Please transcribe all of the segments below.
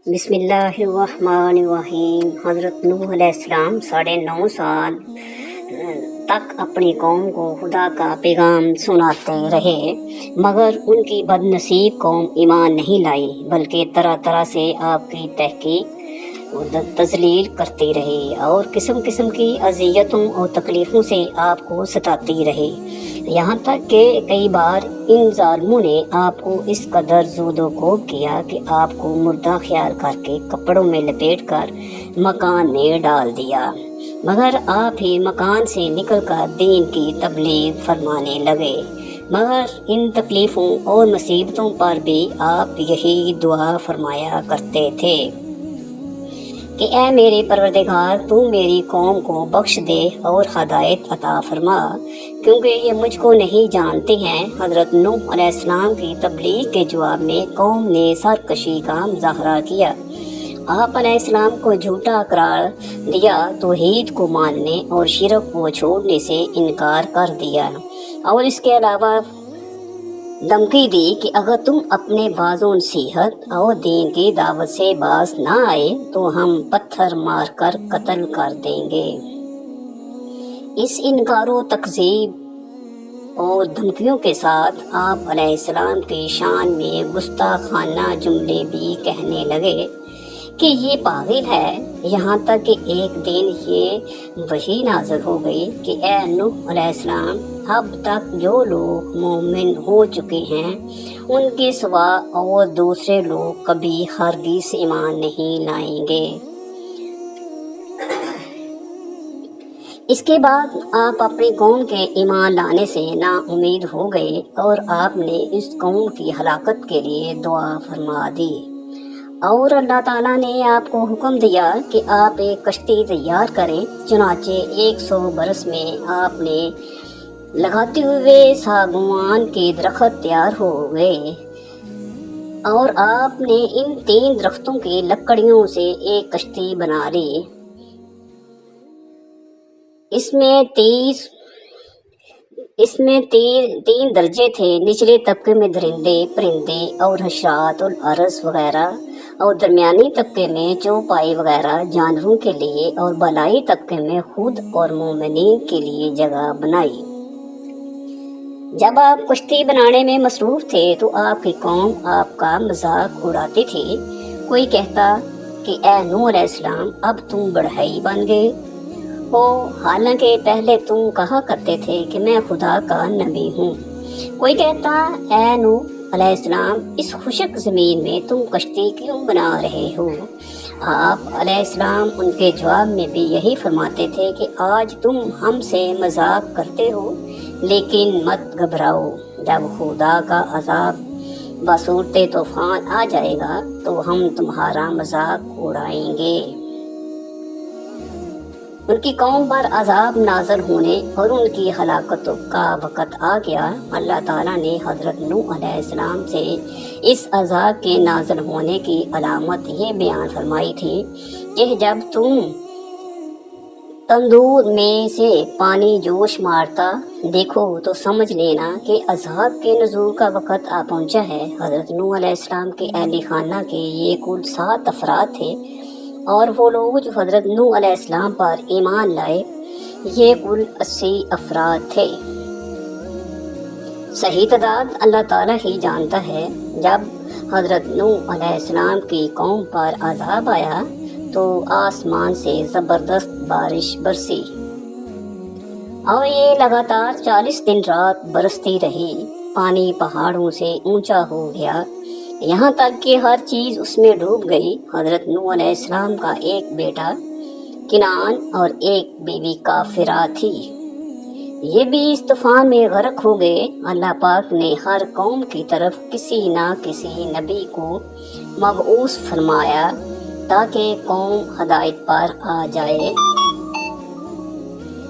بسم اللہ الرحمن الرحیم۔ حضرت نوح علیہ السلام 9.5 سال تک اپنی قوم کو خدا کا پیغام سناتے رہے، مگر ان کی بد نصیب قوم ایمان نہیں لائی، بلکہ طرح طرح سے آپ کی تحقیق تذلیل کرتی رہی اور قسم قسم کی اذیتوں اور تکلیفوں سے آپ کو ستاتی رہی، یہاں تک کہ کئی بار ان ظالموں نے آپ کو اس قدر زود و کوب کیا کہ آپ کو مردہ خیال کر کے کپڑوں میں لپیٹ کر مکان میں ڈال دیا، مگر آپ ہی مکان سے نکل کر دین کی تبلیغ فرمانے لگے۔ مگر ان تکلیفوں اور مصیبتوں پر بھی آپ یہی دعا فرمایا کرتے تھے کہ اے میرے پروردگار، تو میری قوم کو بخش دے اور ہدایت عطا فرما، کیونکہ یہ مجھ کو نہیں جانتے ہیں۔ حضرت نوح علیہ السلام کی تبلیغ کے جواب میں قوم نے سرکشی کا مظاہرہ کیا، آپ علیہ السلام کو جھوٹا قرار دیا، توحید کو ماننے اور شرک کو چھوڑنے سے انکار کر دیا، اور اس کے علاوہ دھمکی دی کہ اگر تم اپنے واعظ و نصیحت اور دین کی دعوت سے باز نہ آئے تو ہم پتھر مار کر قتل کر دیں گے۔ اس انکار و تکذیب اور دھمکیوں کے ساتھ آپ علیہ السلام کی شان میں گستاخانہ جملے بھی کہنے لگے کہ یہ پاگل ہے، یہاں تک کہ ایک دن یہ وحی نازل ہو گئی کہ اے نوح علیہ السلام، اب تک جو لوگ مومن ہو چکے ہیں ان کے سوا اور دوسرے لوگ کبھی ہرگز ایمان نہیں لائیں گے۔ اس کے بعد آپ اپنی قوم کے ایمان لانے سے نا امید ہو گئے اور آپ نے اس قوم کی ہلاکت کے لیے دعا فرما دی، اور اللہ تعالیٰ نے آپ کو حکم دیا کہ آپ ایک کشتی تیار کریں۔ چنانچہ 100 برس میں آپ نے لگاتے ہوئے ساگوان کے درخت تیار ہو گئے، اور آپ نے ان 3 درختوں کی لکڑیوں سے ایک کشتی بنا لی۔ اس میں 3 درجے تھے، نچلے طبقے میں درندے، پرندے اور حشرات الارض وغیرہ، اور درمیانی طبقے میں چوپائی وغیرہ جانوروں کے لیے، اور بالائی طبقے میں خود اور مومنین کے لیے جگہ بنائی۔ جب آپ کشتی بنانے میں مصروف تھے تو آپ کی قوم آپ کا مذاق اڑاتی تھی۔ کوئی کہتا کہ اے نوح علیہ السلام، اب تم بڑھائی بن گئے ہو، حالانکہ پہلے تم کہا کرتے تھے کہ میں خدا کا نبی ہوں۔ کوئی کہتا اے نوح علیہ السلام، اس خشک زمین میں تم کشتی کیوں بنا رہے ہو؟ آپ علیہ السلام ان کے جواب میں بھی یہی فرماتے تھے کہ آج تم ہم سے مذاق کرتے ہو، لیکن مت گھبراؤ، جب خدا کا عذاب بصورت طوفان آ جائے گا تو ہم تمہارا مذاق اڑائیں گے۔ ان کی قوم پر عذاب نازل ہونے اور ان کی ہلاکت کا وقت آ گیا۔ اللہ تعالیٰ نے حضرت نوح علیہ السلام سے اس عذاب کے نازل ہونے کی علامت یہ بیان فرمائی تھی کہ جب تم تندور میں سے پانی جوش مارتا دیکھو تو سمجھ لینا کہ عذاب کے نزول کا وقت آ پہنچا ہے۔ حضرت نوح علیہ السلام کے اہل خانہ کے یہ کل 7 افراد تھے، اور وہ لوگ جو حضرت نوح علیہ السلام پر ایمان لائے یہ کل 80 افراد تھے۔ صحیح تعداد اللہ تعالیٰ ہی جانتا ہے۔ جب حضرت نوح علیہ السلام کی قوم پر عذاب آیا تو آسمان سے زبردست بارش برسی، اور یہ لگاتار 40 دن رات برستی رہی۔ پانی پہاڑوں سے اونچا ہو گیا، یہاں تک کہ ہر چیز اس میں ڈوب گئی۔ حضرت نوح علیہ السلام کا ایک بیٹا کنعان اور ایک بیوی کافرہ تھی، یہ بھی اس طوفان میں غرق ہو گئے۔ اللہ پاک نے ہر قوم کی طرف کسی نہ کسی نبی کو مبعوث فرمایا تاکہ قوم ہدایت پر آ جائے،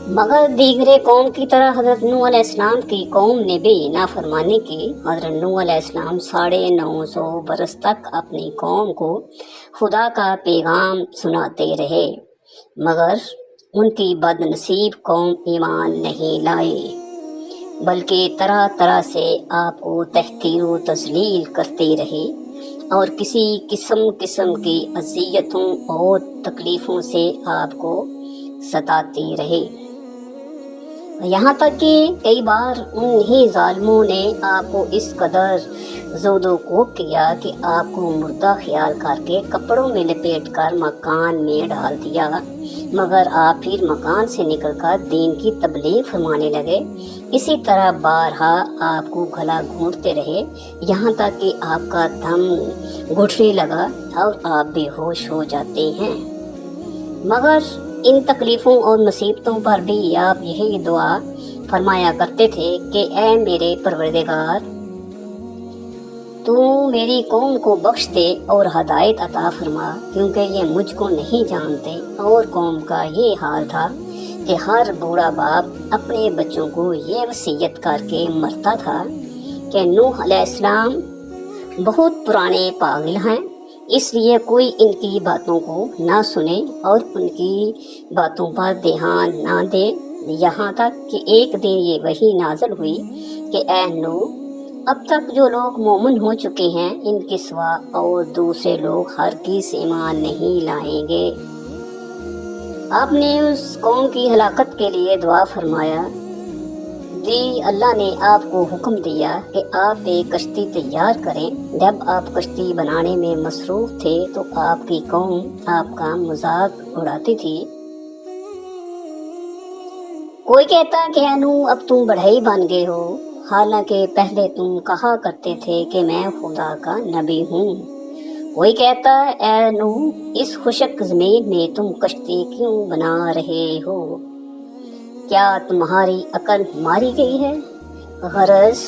مگر دیگر قوم کی طرح حضرت نوح علیہ السلام کی قوم نے بھی نافرمانی کی۔ حضرت نوح علیہ السلام 950 برس تک اپنی قوم کو خدا کا پیغام سناتے رہے، مگر ان کی بد نصیب قوم ایمان نہیں لائی، بلکہ طرح طرح سے آپ کو تحقیر و تذلیل کرتی رہی۔ اور کسی قسم کی اذیتوں اور تکلیفوں سے آپ کو ستاتی رہی، یہاں تک کہ کئی بار انہی ظالموں نے آپ کو اس قدر زود و کوب کیا کہ آپ کو مردہ خیال کر کے کپڑوں میں لپیٹ کر مکان میں ڈال دیا، مگر آپ پھر مکان سے نکل کر دین کی تبلیغ فرمانے لگے۔ اسی طرح بارہا آپ کو گلا گھونٹتے رہے، یہاں تک کہ آپ کا دم گھٹنے لگا اور آپ بے ہوش ہو جاتے ہیں، مگر ان تکلیفوں اور مصیبتوں پر بھی آپ یہی دعا فرمایا کرتے تھے کہ اے میرے پروردگار، تو میری قوم کو بخش دے اور ہدایت عطا فرما، کیونکہ یہ مجھ کو نہیں جانتے۔ اور قوم کا یہ حال تھا کہ ہر بوڑھا باپ اپنے بچوں کو یہ وصیت کر کے مرتا تھا کہ نوح علیہ السلام بہت پرانے پاگل ہیں، اس لیے کوئی ان کی باتوں کو نہ سنے اور ان کی باتوں پر دھیان نہ دے، یہاں تک کہ ایک دن یہ وحی نازل ہوئی کہ اے نوح، اب تک جو لوگ مومن ہو چکے ہیں ان کے سوا اور دوسرے لوگ ہرگز ایمان نہیں لائیں گے۔ آپ نے اس قوم کی ہلاکت کے لیے دعا فرمایا دی، اللہ نے آپ کو حکم دیا کہ آپ ایک کشتی تیار کریں۔ جب آپ کشتی بنانے میں مصروف تھے تو آپ کی قوم آپ کا مذاق اڑاتی تھی، کوئی کہتا کہ اے نوح اب تم بڑھئی بن گئے ہو، حالانکہ پہلے تم کہا کرتے تھے کہ میں خدا کا نبی ہوں۔ کوئی کہتا اے نوح اس خشک زمین میں تم کشتی کیوں بنا رہے ہو، کیا تمہاری عقل ماری گئی ہے؟ غرض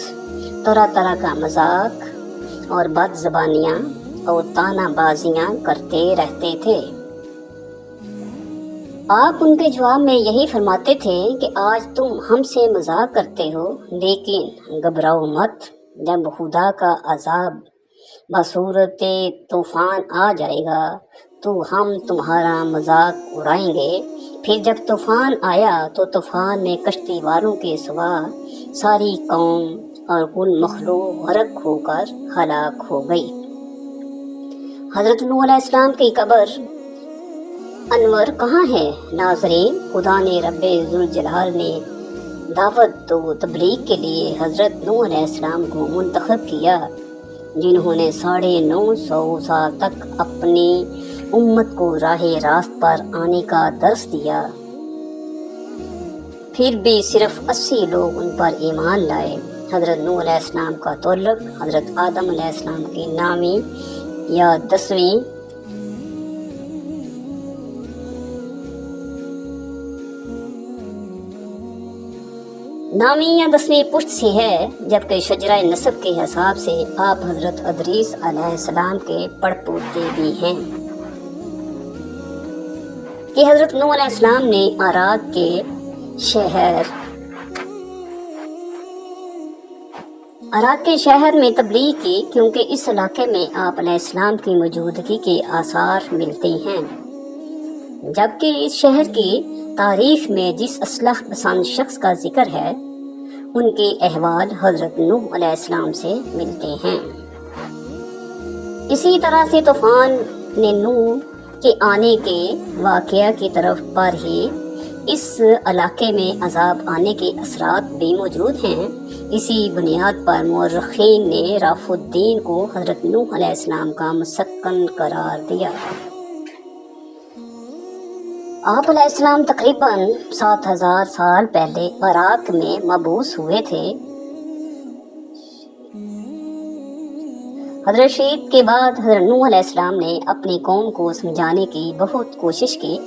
طرح طرح کا مذاق اور بد زبانیاں اور طعنہ بازیاں کرتے رہتے تھے۔ آپ ان کے جواب میں یہی فرماتے تھے کہ آج تم ہم سے مذاق کرتے ہو، لیکن گھبراؤ مت، جب خدا کا عذاب بصورت طوفان آ جائے گا تو ہم تمہارا مذاق اڑائیں گے۔ پھر جب طوفان آیا تو طوفان میں کشتی والوں کے سوا ساری قوم اور کل مخلوق غرق ہو کر ہلاک ہو گئی۔ حضرت نوح علیہ السلام کی قبر انور کہاں ہے؟ ناظرین، خدا نے رب ذوالجلال نے دعوت و تبلیغ کے لیے حضرت نوح علیہ السلام کو منتخب کیا، جنہوں نے 950 سال تک اپنی امت کو راہ راست پر آنے کا درس دیا، پھر بھی صرف 80 لوگ ان پر ایمان لائے۔ حضرت نوح علیہ السلام کا تعلق حضرت آدم علیہ السلام کی 9ویں یا 10ویں پشت سے ہے، جبکہ شجرہ نسب کے حساب سے آپ حضرت ادریس علیہ السلام کے پڑپوتے بھی ہیں، کہ حضرت نوح علیہ السلام نے عراق کے شہر میں تبلیغ کی، کیونکہ اس علاقے میں آپ علیہ السلام کی موجودگی کے آثار ملتے ہیں، جبکہ اس شہر کی تاریخ میں جس اصلاح پسند شخص کا ذکر ہے ان کے احوال حضرت نوح علیہ السلام سے ملتے ہیں۔ اسی طرح سے طوفان نے نوح کے آنے کے واقعہ کی طرف پر ہی اس علاقے میں عذاب آنے کے اثرات بھی موجود ہیں۔ اسی بنیاد پر مورخین نے رافع الدین کو حضرت نوح علیہ السلام کا مسکن قرار دیا۔ آپ علیہ السلام تقریباً 7000 سال پہلے عراق میں مبعوث ہوئے تھے۔ حضرت شعیب کے بعد حضرت نوح علیہ السلام نے اپنی قوم کو سمجھانے کی بہت کوشش کی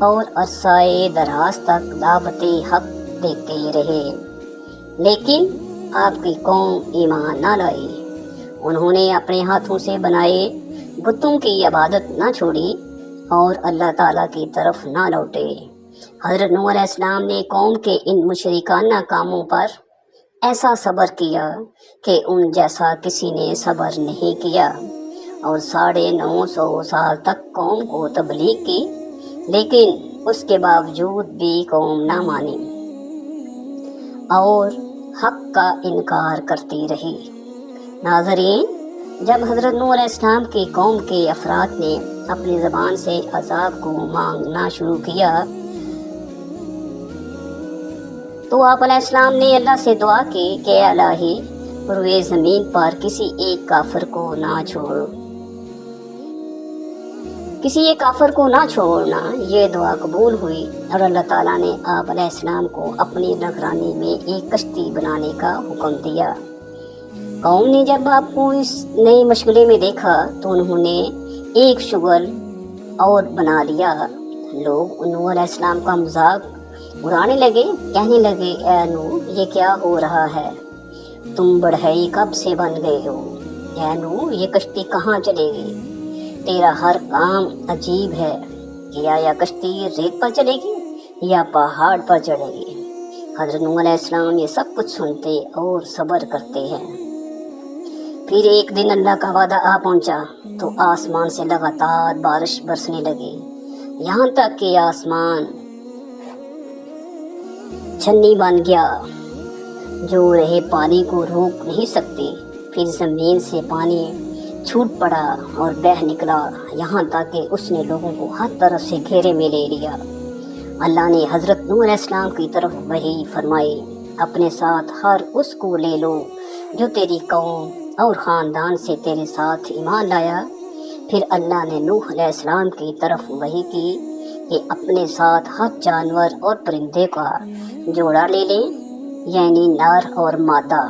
اور عرصۂ دراز تک دعوت حق دیتے رہے، لیکن آپ کی قوم ایمان نہ لائی۔ انہوں نے اپنے ہاتھوں سے بنائے بتوں کی عبادت نہ چھوڑی اور اللہ تعالیٰ کی طرف نہ لوٹے۔ حضرت نوح علیہ السلام نے قوم کے ان مشرکانہ کاموں پر ایسا صبر کیا کہ ان جیسا کسی نے صبر نہیں کیا، اور 950 سال تک قوم کو تبلیغ کی، لیکن اس کے باوجود بھی قوم نہ مانی اور حق کا انکار کرتی رہی۔ ناظرین، جب حضرت نوح علیہ السلام کی قوم کے افراد نے اپنی زبان سے عذاب کو مانگنا شروع کیا تو آپ علیہ السلام نے اللہ سے دعا کی کہ الہی روئے زمین پر کسی ایک کافر کو نہ چھوڑ، کسی ایک کافر کو نہ چھوڑنا۔ یہ دعا قبول ہوئی اور اللہ تعالیٰ نے آپ علیہ السلام کو اپنی نگرانی میں ایک کشتی بنانے کا حکم دیا۔ قوم نے جب آپ کو اس نئے مشغلے میں دیکھا تو انہوں نے ایک شغل اور بنا لیا۔ لوگ نوح علیہ السلام کا مذاق اڑانے لگے، کہنے لگے اے نوح یہ کیا ہو رہا ہے، تم بڑھئی کب سے بن گئے ہو؟ اے نوح یہ کشتی کہاں چلے گی؟ تیرا ہر کام عجیب ہے، یا کشتی ریت پر چلے گی یا پہاڑ پر چڑھے گی۔ حضرت نوح علیہ السلام یہ سب کچھ سنتے اور صبر کرتے ہیں۔ پھر ایک دن اللہ کا وعدہ آ پہنچا تو آسمان سے لگاتار بارش برسنے لگی، یہاں تک کہ آسمان چھنی بن گیا جو رہے پانی کو روک نہیں سکتی۔ پھر زمین سے پانی چھوٹ پڑا اور بہہ نکلا، یہاں تک کہ اس نے لوگوں کو ہر طرف سے گھیرے میں لے لیا۔ اللہ نے حضرت نوح علیہ السلام کی طرف وحی فرمائی، اپنے ساتھ ہر اس کو لے لو جو تیری قوم اور خاندان سے تیرے ساتھ ایمان لایا۔ پھر اللہ نے نوح علیہ السلام کی طرف وحی کی کہ اپنے ساتھ ہر جانور اور پرندے کا جوڑا لے لیں، یعنی نر اور مادہ،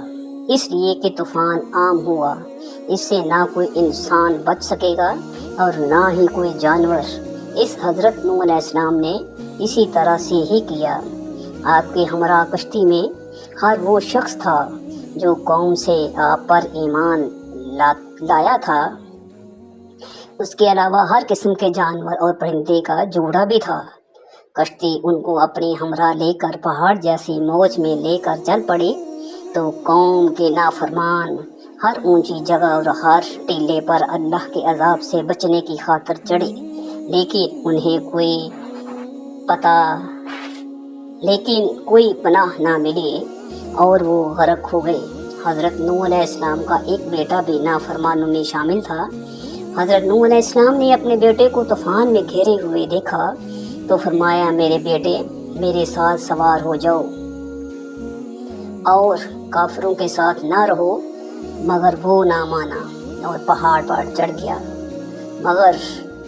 اس لیے کہ طوفان عام ہوا، اس سے نہ کوئی انسان بچ سکے گا اور نہ ہی کوئی جانور۔ اس حضرت نوح علیہ السلام نے اسی طرح سے ہی کیا۔ آپ کے ہمراہ کشتی میں ہر وہ شخص تھا جو قوم سے آپ پر ایمان لایا تھا، اس کے علاوہ ہر قسم کے جانور اور پرندے کا جوڑا بھی تھا۔ کشتی ان کو اپنے ہمراہ لے کر پہاڑ جیسی موج میں لے کر چل پڑی تو قوم کے نافرمان ہر اونچی جگہ اور ہر ٹیلے پر اللہ کے عذاب سے بچنے کی خاطر چڑھے، لیکن انہیں کوئی پناہ نہ ملی اور وہ غرق ہو گئے۔ حضرت نوح علیہ السلام کا ایک بیٹا بھی نافرمانوں میں شامل تھا۔ حضرت نوح علیہ السلام نے اپنے بیٹے کو طوفان میں گھیرے ہوئے دیکھا تو فرمایا میرے بیٹے میرے ساتھ سوار ہو جاؤ اور کافروں کے ساتھ نہ رہو، مگر وہ نہ مانا اور پہاڑ پر چڑھ گیا، مگر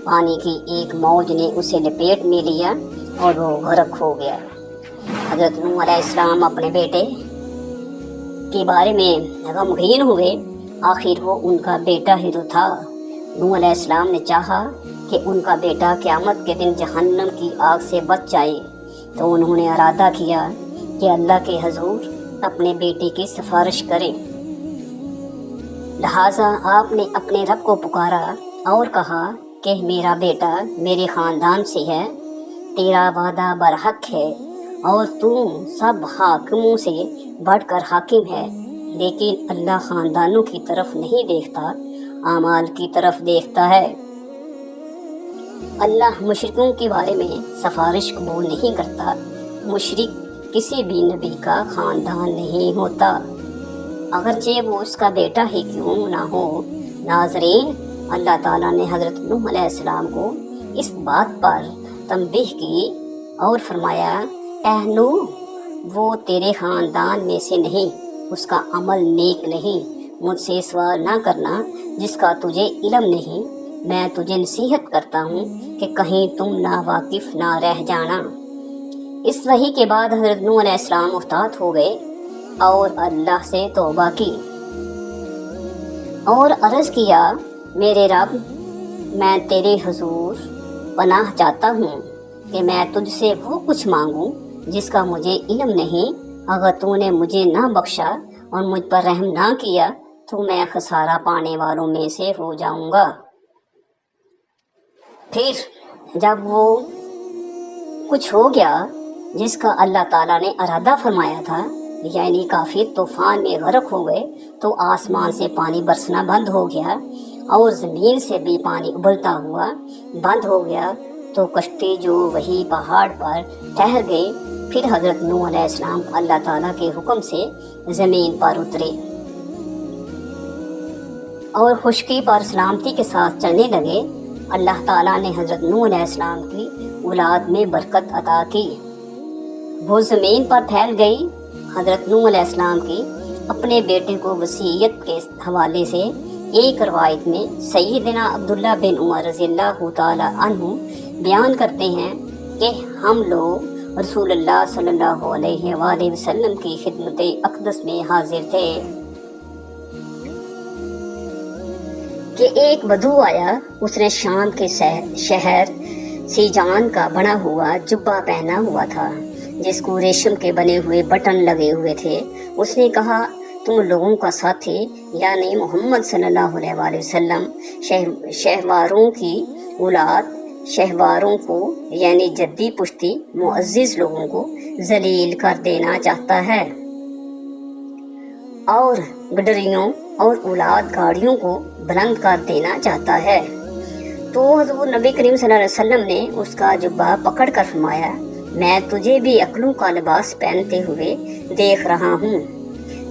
پانی کی ایک موج نے اسے لپیٹ میں لیا اور وہ غرق ہو گیا۔ حضرت نوح علیہ السلام اپنے بیٹے کے بارے میں غمگین ہوئے، آخر وہ ان کا بیٹا ہی تو تھا۔ نوح علیہ السلام نے چاہا کہ ان کا بیٹا قیامت کے دن جہنم کی آگ سے بچ جائے، تو انہوں نے ارادہ کیا کہ اللہ کے حضور اپنے بیٹے کی سفارش کریں۔ لہٰذا آپ نے اپنے رب کو پکارا اور کہا کہ میرا بیٹا میرے خاندان سے ہے، تیرا وعدہ برحق ہے اور تم سب حاکموں سے بڑھ کر حاکم ہے، لیکن اللہ خاندانوں کی طرف نہیں دیکھتا، اعمال کی طرف دیکھتا ہے۔ اللہ مشرکوں کے بارے میں سفارش قبول نہیں کرتا، مشرک کسی بھی نبی کا خاندان نہیں ہوتا، اگرچہ وہ اس کا بیٹا ہی کیوں نہ ہو۔ ناظرین، اللہ تعالیٰ نے حضرت نوح علیہ السلام کو اس بات پر تنبیہ کی اور فرمایا اے نوح وہ تیرے خاندان میں سے نہیں، اس کا عمل نیک نہیں، مجھ سے سوال نہ کرنا جس کا تجھے علم نہیں، میں تجھے نصیحت کرتا ہوں کہ کہیں تم ناواقف نہ رہ جانا۔ اس وحی کے بعد حضرت نوح علیہ السلام محتاط ہو گئے اور اللہ سے توبہ کی اور عرض کیا میرے رب، میں تیرے حضور پناہ چاہتا ہوں کہ میں تجھ سے وہ کچھ مانگوں جس کا مجھے علم نہیں، اگر تو نے مجھے نہ بخشا اور مجھ پر رحم نہ کیا تو میں خسارہ پانے والوں میں سے ہو جاؤں گا۔ پھر جب وہ کچھ ہو گیا جس کا اللہ تعالیٰ نے ارادہ فرمایا تھا، یعنی کافر طوفان میں غرق ہو گئے، تو آسمان سے پانی برسنا بند ہو گیا اور زمین سے بھی پانی ابلتا ہوا بند ہو گیا، تو کشتی جو وہی پہاڑ پر ٹھہر گئی۔ پھر حضرت نوح علیہ السلام اللہ تعالیٰ کے حکم سے زمین پر اترے اور خشکی پر سلامتی کے ساتھ چلنے لگے۔ اللہ تعالیٰ نے حضرت نوح علیہ السلام کی اولاد میں برکت عطا کی، وہ زمین پر پھیل گئی۔ حضرت نوح علیہ السلام کی اپنے بیٹے کو وصیت کے حوالے سے ایک روایت میں سیدنا عبداللہ بن عمر رضی اللہ تعالیٰ عنہ بیان کرتے ہیں کہ ہم لوگ رسول اللہ صلی اللہ علیہ وآلہ وسلم کی خدمت اقدس میں حاضر تھے کہ ایک بدو آیا۔ اس نے شام کے شہر سیجان کا بنا ہوا جبہ پہنا ہوا تھا جس کو ریشم کے بنے ہوئے بٹن لگے ہوئے تھے۔ اس نے کہا، تم لوگوں کا ساتھی یعنی محمد صلی اللہ علیہ وآلہ وسلم شہواروں کی اولاد، شہواروں کو یعنی جدی پشتی معزز لوگوں کو ذلیل کر دینا چاہتا ہے اور گڈریوں اور اولاد گاڑیوں کو بلند کر دینا چاہتا ہے۔ تو حضور نبی کریم صلی اللہ علیہ وسلم نے اس کا جبہ پکڑ کر فرمایا، میں تجھے بھی عقلوں کا لباس پہنتے ہوئے دیکھ رہا ہوں۔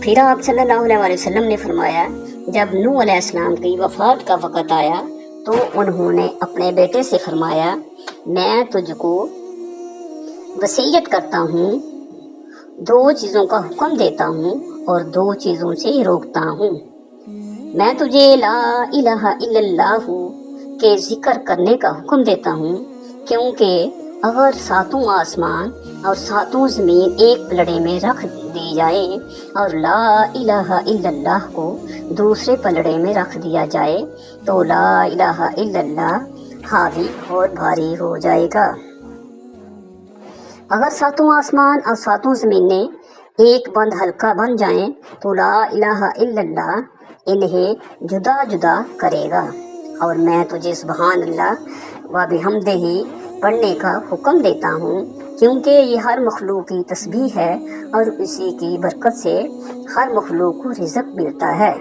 پھر آپ صلی اللہ علیہ وآلہ وسلم نے فرمایا، جب نوح علیہ السلام کی وفات کا وقت آیا تو انہوں نے اپنے بیٹے سے فرمایا، میں تجھ کو وصیت کرتا ہوں، 2 چیزوں کا حکم دیتا ہوں اور 2 چیزوں سے روکتا ہوں۔ میں تجھے لا الہ الا اللہ کے ذکر کرنے کا حکم دیتا ہوں، کیونکہ اگر 7 آسمان اور 7 زمین ایک پلڑے میں رکھ دی جائے اور لا الہ الا اللہ کو دوسرے پلڑے میں رکھ دیا جائے تو لا الہ الا اللہ حاوی اور بھاری ہو جائے گا۔ اگر 7 آسمان اور 7 زمینیں ایک بند حلقہ بن جائیں تو لا الہ الا اللہ انہیں جدا جدا کرے گا۔ اور میں تجھے سبحان اللہ و بحمدہ پڑھنے کا حکم دیتا ہوں، کیونکہ یہ ہر مخلوق کی تسبیح ہے اور اسی کی برکت سے ہر مخلوق کو رزق ملتا ہے۔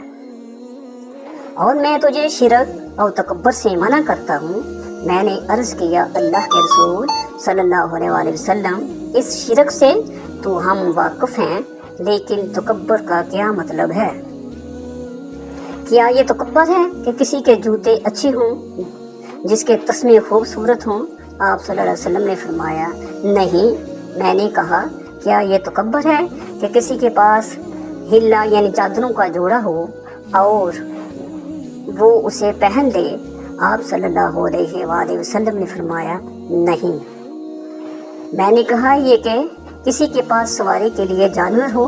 اور میں تجھے شرک اور تکبر سے منع کرتا ہوں۔ میں نے عرض کیا، اللہ کے رسول صلی اللہ علیہ وآلہ وسلم، اس شرک سے تو ہم واقف ہیں، لیکن تکبر کا کیا مطلب ہے؟ کیا یہ تکبر ہے کہ کسی کے جوتے اچھے ہوں، جس کے تسمے خوبصورت ہوں؟ آپ صلی اللہ علیہ وسلم نے فرمایا، نہیں۔ میں نے کہا، کیا یہ تکبر ہے کہ کسی کے پاس ہلا یعنی چادروں کا جوڑا ہو اور وہ اسے پہن لے؟ آپ صلی اللہ علیہ وآلہ وسلم نے فرمایا، نہیں۔ میں نے کہا، یہ کہ کسی کے پاس سواری کے لیے جانور ہو؟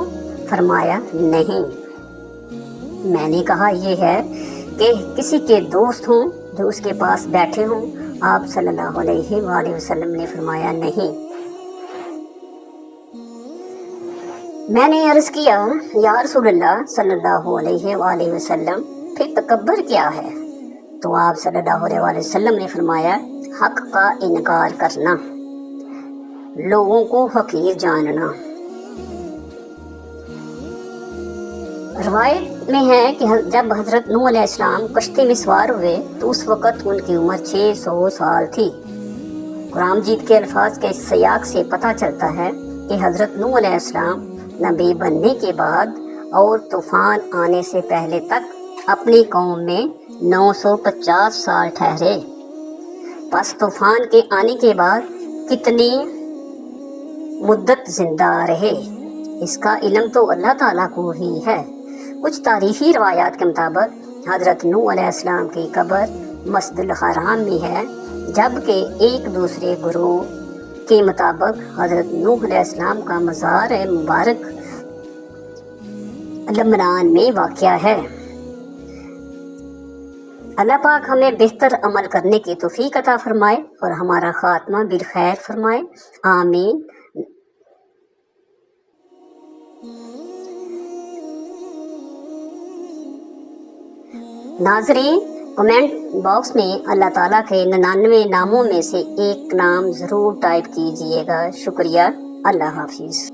فرمایا، نہیں۔ میں نے کہا، یہ ہے کہ کسی کے دوست ہوں جو اس کے پاس بیٹھے ہوں؟ آپ صلی اللہ علیہ وآلہ وسلم نے فرمایا، نہیں۔ میں نے عرض کیا، یا رسول اللہ صلی اللہ علیہ وآلہ وسلم، پھر تکبر کیا ہے؟ تو آپ صلی اللہ علیہ وآلہ وسلم نے فرمایا، حق کا انکار کرنا، لوگوں کو حقیر جاننا۔ روایت میں ہے کہ جب حضرت نوح علیہ السلام کشتی میں سوار ہوئے تو اس وقت ان کی عمر 600 سال تھی۔ قرآن مجید کے الفاظ کے سیاق سے پتہ چلتا ہے کہ حضرت نوح علیہ السلام نبی بننے کے بعد اور طوفان آنے سے پہلے تک اپنی قوم میں 950 سال ٹھہرے۔ پس طوفان کے آنے کے بعد کتنی مدت زندہ رہے، اس کا علم تو اللہ تعالیٰ کو ہی ہے۔ کچھ تاریخی روایات کے مطابق حضرت نوح علیہ السلام کی قبر مسجد الحرام میں ہے، جبکہ ایک دوسرے گروہ کے مطابق حضرت نوح علیہ السلام کا مزار مبارک لبنان میں واقع ہے۔ اللہ پاک ہمیں بہتر عمل کرنے کی توفیق عطا فرمائے اور ہمارا خاتمہ بالخیر فرمائے، آمین۔ ناظرین، کمنٹ باکس میں اللہ تعالیٰ کے 99 ناموں میں سے ایک نام ضرور ٹائپ کیجیے گا۔ شکریہ۔ اللہ حافظ۔